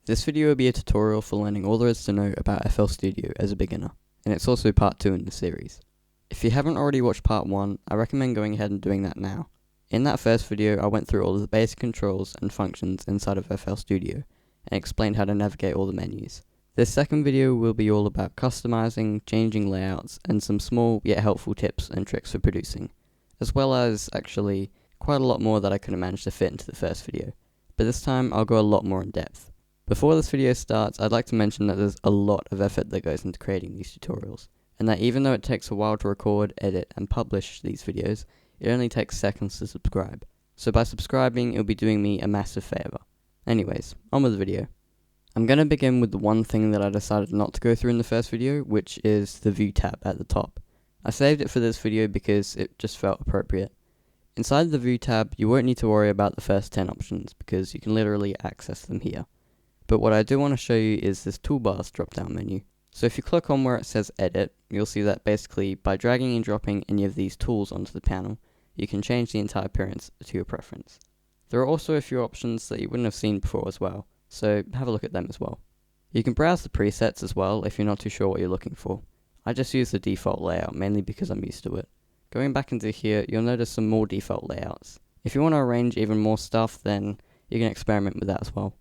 This video will be a tutorial for learning all there is to know about FL Studio as a beginner, and it's also part 2 in the series. If you haven't already watched part 1, I recommend going ahead and doing that now. In that first video, I went through all of the basic controls and functions inside of FL Studio, and explained how to navigate all the menus. This second video will be all about customizing, changing layouts, and some small yet helpful tips and tricks for producing, as well as, actually, quite a lot more that I couldn't manage to fit into the first video, but this time I'll go a lot more in depth. Before this video starts, I'd like to mention that there's a lot of effort that goes into creating these tutorials, and that even though it takes a while to record, edit, and publish these videos, it only takes seconds to subscribe. So by subscribing, it'll be doing me a massive favour. Anyways, on with the video. I'm going to begin with the one thing that I decided not to go through in the first video, which is the View tab at the top. I saved it for this video because it just felt appropriate. Inside the View tab, you won't need to worry about the first 10 options because you can literally access them here. But what I do want to show you is this toolbars drop down menu. So if you click on where it says edit, you'll see that basically by dragging and dropping any of these tools onto the panel, you can change the entire appearance to your preference. There are also a few options that you wouldn't have seen before as well, so have a look at them as well. You can browse the presets as well if you're not too sure what you're looking for. I just use the default layout mainly because I'm used to it. Going back into here, you'll notice some more default layouts. If you want to arrange even more stuff, then you can experiment with that as well.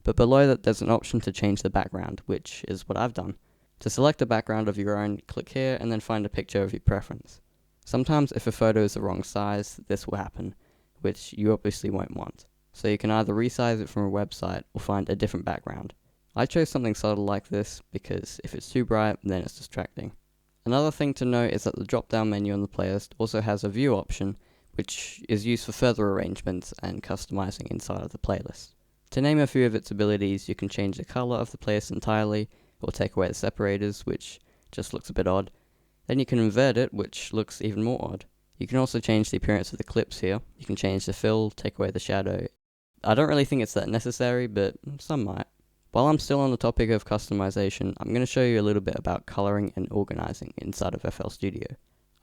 But below that, there's an option to change the background, which is what I've done. To select a background of your own, click here and then find a picture of your preference. Sometimes if a photo is the wrong size, this will happen, which you obviously won't want. So you can either resize it from a website or find a different background. I chose something subtle like this because if it's too bright, then it's distracting. Another thing to note is that the drop-down menu on the playlist also has a view option, which is used for further arrangements and customizing inside of the playlist. To name a few of its abilities, you can change the color of the playlist entirely, or take away the separators, which just looks a bit odd. Then you can invert it, which looks even more odd. You can also change the appearance of the clips here. You can change the fill, take away the shadow. I don't really think it's that necessary, but some might. While I'm still on the topic of customization, I'm going to show you a little bit about coloring and organizing inside of FL Studio.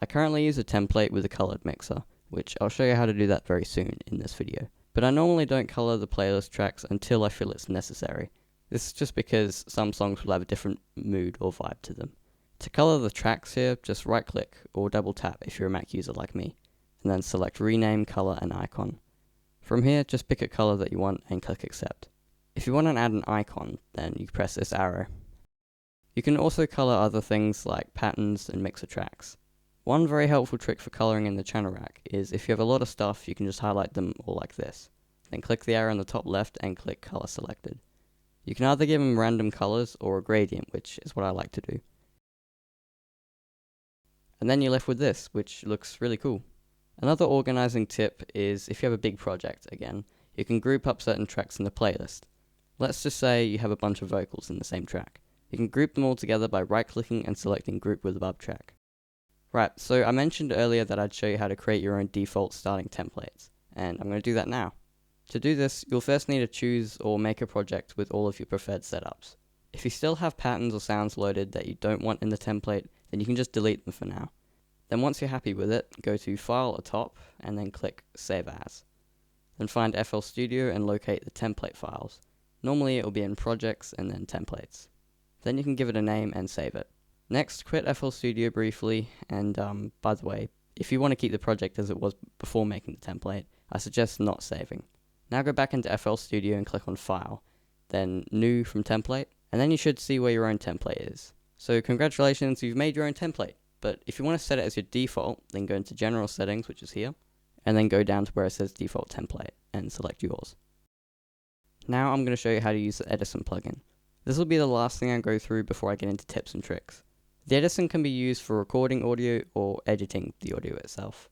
I currently use a template with a colored mixer, which I'll show you how to do that very soon in this video. But I normally don't color the playlist tracks until I feel it's necessary. This is just because some songs will have a different mood or vibe to them. To color the tracks here, just right click or double tap if you're a Mac user like me, and then select rename, color and icon. From here, just pick a color that you want and click accept. If you want to add an icon, then you press this arrow. You can also color other things like patterns and mixer tracks. One very helpful trick for coloring in the channel rack is if you have a lot of stuff, you can just highlight them all like this. Then click the arrow on the top left and click color selected. You can either give them random colors or a gradient, which is what I like to do. And then you're left with this, which looks really cool. Another organizing tip is if you have a big project, again, you can group up certain tracks in the playlist. Let's just say you have a bunch of vocals in the same track. You can group them all together by right-clicking and selecting Group with Above Track. Right, so I mentioned earlier that I'd show you how to create your own default starting templates, and I'm going to do that now. To do this, you'll first need to choose or make a project with all of your preferred setups. If you still have patterns or sounds loaded that you don't want in the template, then you can just delete them for now. Then once you're happy with it, go to File at top, and then click Save As. Then find FL Studio and locate the template files. Normally it will be in Projects and then Templates. Then you can give it a name and save it. Next, quit FL Studio briefly, and by the way, if you want to keep the project as it was before making the template, I suggest not saving. Now go back into FL Studio and click on File, then New from Template, and then you should see where your own template is. So congratulations, you've made your own template, but if you want to set it as your default, then go into General Settings, which is here, and then go down to where it says Default Template, and select yours. Now I'm going to show you how to use the Edison plugin. This will be the last thing I go through before I get into tips and tricks. The Edison can be used for recording audio or editing the audio itself.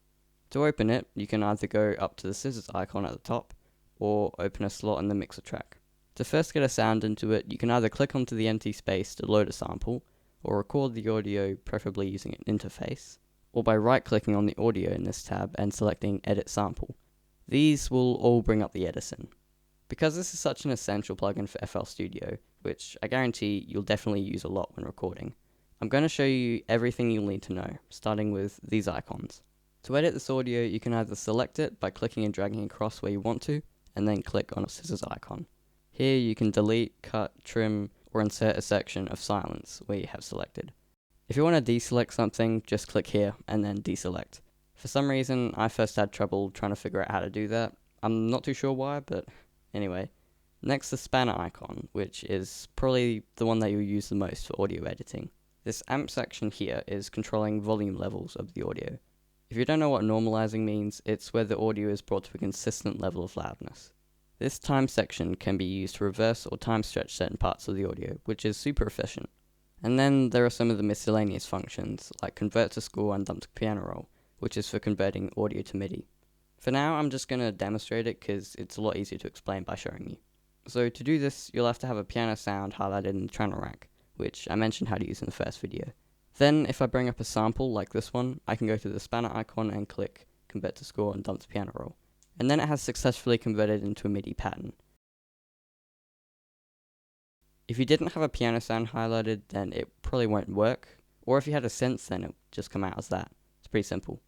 To open it, you can either go up to the scissors icon at the top, or open a slot in the mixer track. To first get a sound into it, you can either click onto the empty space to load a sample, or record the audio, preferably using an interface, or by right-clicking on the audio in this tab and selecting Edit Sample. These will all bring up the Edison. Because this is such an essential plugin for FL Studio, which I guarantee you'll definitely use a lot when recording, I'm going to show you everything you'll need to know, starting with these icons. To edit this audio, you can either select it by clicking and dragging across where you want to, and then click on a scissors icon. Here you can delete, cut, trim, or insert a section of silence where you have selected. If you want to deselect something, just click here and then deselect. For some reason, I first had trouble trying to figure out how to do that. I'm not too sure why, but anyway. Next, the spanner icon, which is probably the one that you'll use the most for audio editing. This amp section here is controlling volume levels of the audio. If you don't know what normalizing means, it's where the audio is brought to a consistent level of loudness. This time section can be used to reverse or time stretch certain parts of the audio, which is super efficient. And then there are some of the miscellaneous functions, like convert to score and dump to piano roll, which is for converting audio to MIDI. For now, I'm just going to demonstrate it because it's a lot easier to explain by showing you. So to do this, you'll have to have a piano sound highlighted in the channel rack, which I mentioned how to use in the first video. Then, if I bring up a sample like this one, I can go to the spanner icon and click convert to score and dump to piano roll. And then it has successfully converted into a MIDI pattern. If you didn't have a piano sound highlighted, then it probably won't work, or if you had a synth, then it'll just come out as that. It's pretty simple.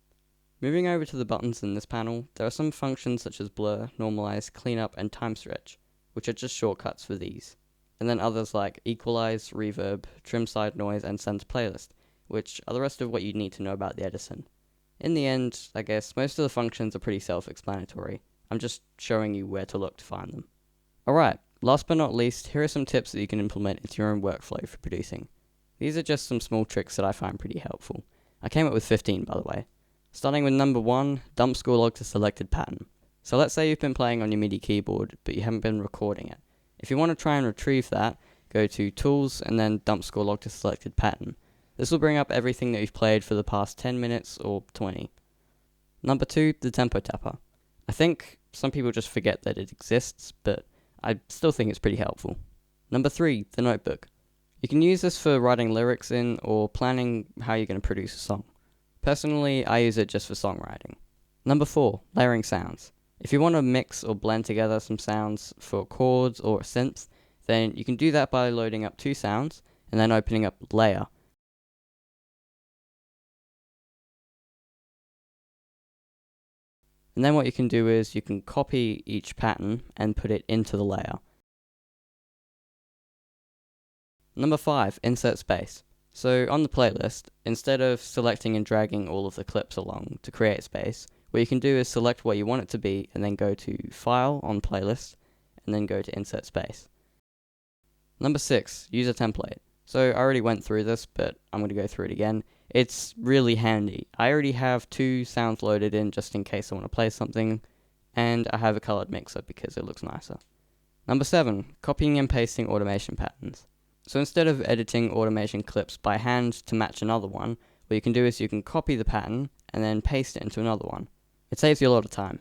Moving over to the buttons in this panel, there are some functions such as blur, normalize, cleanup, and time stretch, which are just shortcuts for these. And then others like equalize, reverb, trim side noise, and send to playlist, which are the rest of what you need to know about the Edison. In the end, I guess most of the functions are pretty self-explanatory. I'm just showing you where to look to find them. Alright, last but not least, here are some tips that you can implement into your own workflow for producing. These are just some small tricks that I find pretty helpful. I came up with 15, by the way. Starting with number 1, dump score log to selected pattern. So let's say you've been playing on your MIDI keyboard, but you haven't been recording it. If you want to try and retrieve that, go to Tools and then dump score log to selected pattern. This will bring up everything that you've played for the past 10 minutes or 20. Number 2, the tempo tapper. I think some people just forget that it exists, but I still think it's pretty helpful. Number 3, the notebook. You can use this for writing lyrics in or planning how you're going to produce a song. Personally, I use it just for songwriting. Number 4, layering sounds. If you want to mix or blend together some sounds for chords or a synth, then you can do that by loading up 2 sounds and then opening up Layer. And then what you can do is you can copy each pattern and put it into the layer. Number 5, insert space. So on the playlist, instead of selecting and dragging all of the clips along to create space, what you can do is select what you want it to be and then go to File on Playlist and then go to Insert Space. Number 6, use a template. So I already went through this, but I'm going to go through it again. It's really handy. I already have 2 sounds loaded in just in case I want to play something, and I have a colored mixer because it looks nicer. Number 7, copying and pasting automation patterns. So instead of editing automation clips by hand to match another one, what you can do is you can copy the pattern and then paste it into another one. It saves you a lot of time.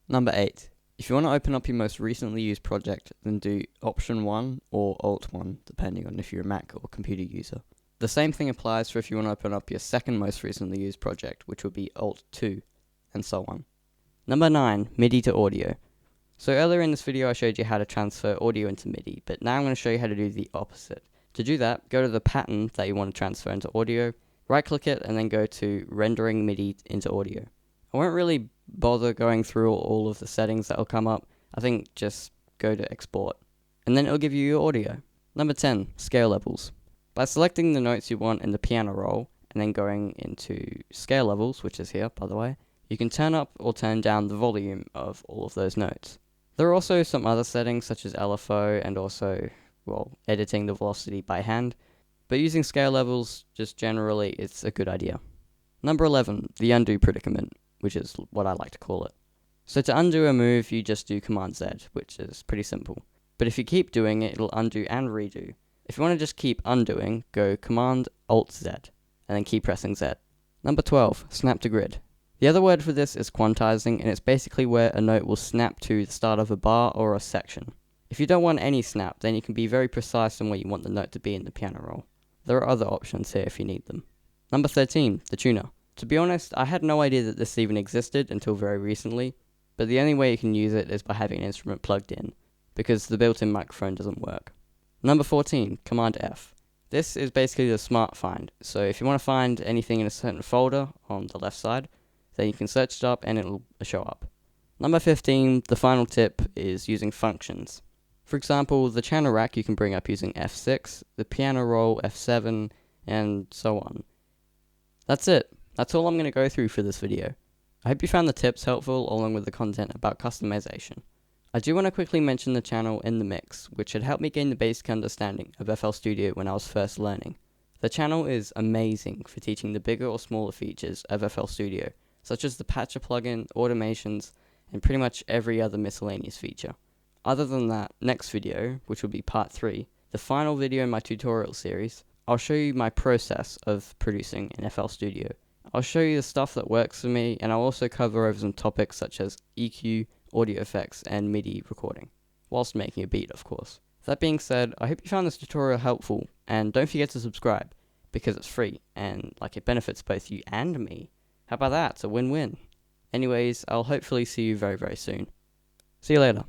Number 8, if you want to open up your most recently used project, then do Option 1 or Alt 1, depending on if you're a Mac or computer user. The same thing applies for if you want to open up your second most recently used project, which would be Alt 2, and so on. Number 9, MIDI to audio. So earlier in this video I showed you how to transfer audio into MIDI, but now I'm going to show you how to do the opposite. To do that, go to the pattern that you want to transfer into audio, right click it, and then go to Rendering MIDI into audio. I won't really bother going through all of the settings that will come up. I think just go to Export, and then it'll give you your audio. Number 10, scale levels. By selecting the notes you want in the piano roll, and then going into scale levels, which is here, by the way, you can turn up or turn down the volume of all of those notes. There are also some other settings such as LFO and also, editing the velocity by hand, but using scale levels just generally it's a good idea. Number 11, the undo predicament, which is what I like to call it. So to undo a move, you just do Command Z, which is pretty simple. But if you keep doing it, it'll undo and redo. If you want to just keep undoing, go Command Alt Z, and then keep pressing Z. Number 12, snap to grid. The other word for this is quantizing, and it's basically where a note will snap to the start of a bar or a section. If you don't want any snap, then you can be very precise on where you want the note to be in the piano roll. There are other options here if you need them. Number 13, the tuner. To be honest, I had no idea that this even existed until very recently, but the only way you can use it is by having an instrument plugged in, because the built-in microphone doesn't work. Number 14, Command F. This is basically the smart find, so if you want to find anything in a certain folder on the left side, then you can search it up and it'll show up. Number 15, the final tip, is using functions. For example, the channel rack you can bring up using F6, the piano roll F7, and so on. That's it. That's all I'm going to go through for this video. I hope you found the tips helpful along with the content about customization. I do want to quickly mention the channel In The Mix, which had helped me gain the basic understanding of FL Studio when I was first learning. The channel is amazing for teaching the bigger or smaller features of FL Studio, such as the patcher plugin, automations, and pretty much every other miscellaneous feature. Other than that, next video, which will be part 3, the final video in my tutorial series, I'll show you my process of producing in FL Studio. I'll show you the stuff that works for me, and I'll also cover over some topics such as EQ, audio effects, and MIDI recording, whilst making a beat, of course. That being said, I hope you found this tutorial helpful, and don't forget to subscribe, because it's free, and it benefits both you and me. How about that? It's a win-win. Anyways, I'll hopefully see you very, very soon. See you later.